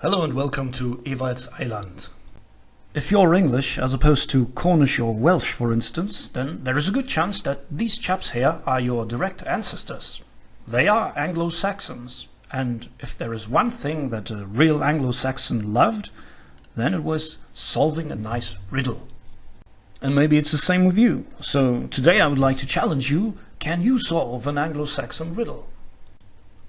Hello and welcome to Ewald's Eiland. If you're English as opposed to Cornish or Welsh, for instance, then there is a good chance that these chaps here are your direct ancestors. They are Anglo-Saxons, and if there is one thing that a real Anglo-Saxon loved, then it was solving a nice riddle. And maybe it's the same with you. So today I would like to challenge you, can you solve an Anglo-Saxon riddle?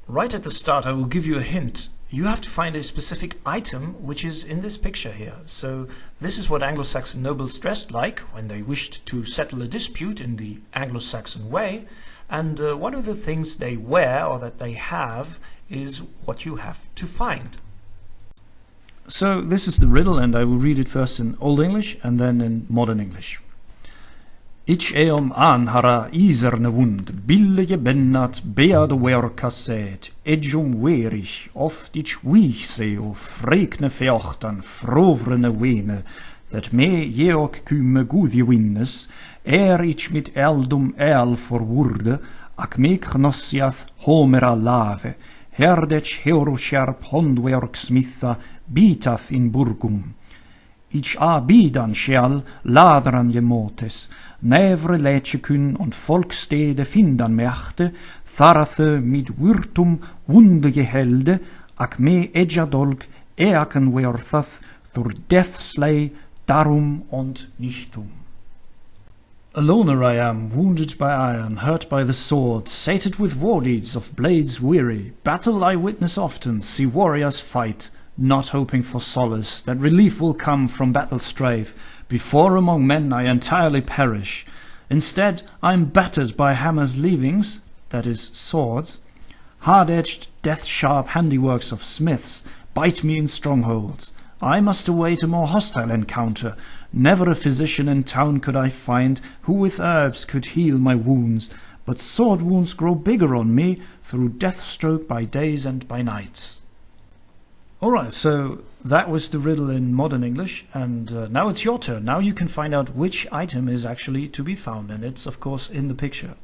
Right at the start I will give you a hint. You have to find a specific item which is in this picture here. So this is what Anglo-Saxon nobles dressed like when they wished to settle a dispute in the Anglo-Saxon way. And one of the things they wear or that they have is what you have to find. So this is the riddle, and I will read it first in Old English and then in Modern English. Ich eom anhara iserne wund, bille je bennat bead werka set, ejum werich, oft ich weich se o frekne feochtan, frovrene wene, that me jeok kume goedje winnes, ich mit eldum el forwurde, ac me knossiath homera lave, herdech heurosharp hondwerk smitha, bitath in burgum. Ich bidan shall ladran je motes, nevre lecekun und volkstede findan mechte, tharathe mit wurtum wunde gehelde, ac me edjadolk eaken werthath thur death slay darum und nichtum. A loner I am, wounded by iron, hurt by the sword, sated with war deeds of blades weary, battle I witness often, see warriors fight, not hoping for solace, that relief will come from battle strife, before among men I entirely perish. Instead, I am battered by hammers' leavings, that is, swords. Hard-edged, death-sharp handiworks of smiths bite me in strongholds. I must await a more hostile encounter. Never a physician in town could I find, who with herbs could heal my wounds, but sword wounds grow bigger on me, through death-stroke by days and by nights. Alright, so that was the riddle in Modern English, and now it's your turn. Now you can find out which item is actually to be found, and it's of course in the picture.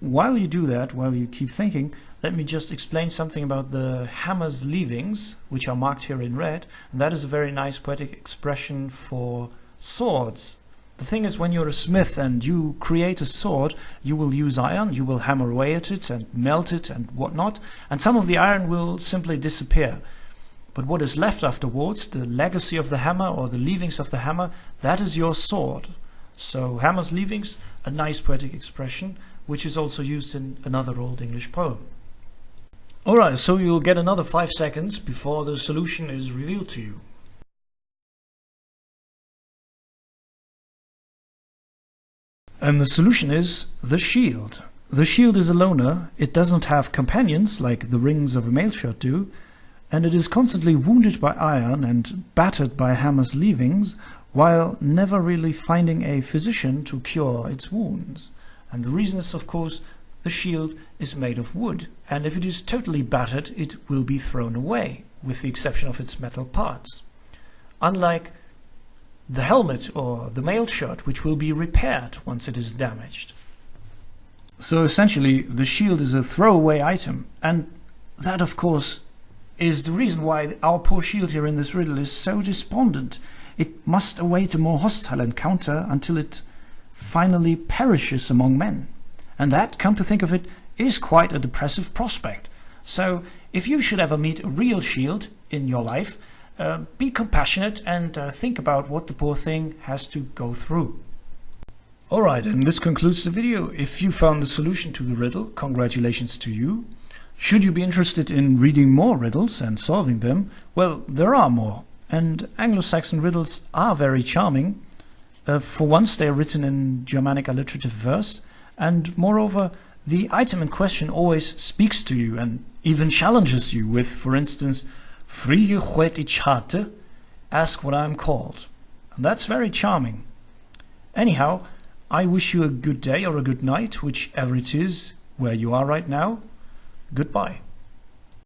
While you do that, while you keep thinking, let me just explain something about the hammer's leavings, which are marked here in red, and that is a very nice poetic expression for swords. The thing is, when you're a smith and you create a sword, you will use iron, you will hammer away at it and melt it and whatnot, and some of the iron will simply disappear. But what is left afterwards, the legacy of the hammer or the leavings of the hammer, that is your sword. So hammer's leavings, a nice poetic expression, which is also used in another Old English poem. Alright, so you'll get another 5 seconds before the solution is revealed to you. And the solution is the shield. The shield is a loner, it doesn't have companions like the rings of a mail shirt do, and it is constantly wounded by iron and battered by hammer's leavings, while never really finding a physician to cure its wounds. And the reason is, of course, the shield is made of wood, and if it is totally battered, it will be thrown away, with the exception of its metal parts. Unlike the helmet or the mail shirt, which will be repaired once it is damaged. So essentially the shield is a throwaway item, and that of course is the reason why our poor shield here in this riddle is so despondent. It must await a more hostile encounter until it finally perishes among men. And that, come to think of it, is quite a depressive prospect. So if you should ever meet a real shield in your life, be compassionate and think about what the poor thing has to go through. Alright, and this concludes the video. If you found the solution to the riddle, congratulations to you. Should you be interested in reading more riddles and solving them, well, there are more. And Anglo-Saxon riddles are very charming. For once, they are written in Germanic alliterative verse, and moreover, the item in question always speaks to you and even challenges you with, for instance, Frige huet ich hatte, ask what I am called. And that's very charming. Anyhow, I wish you a good day or a good night, whichever it is where you are right now. Goodbye.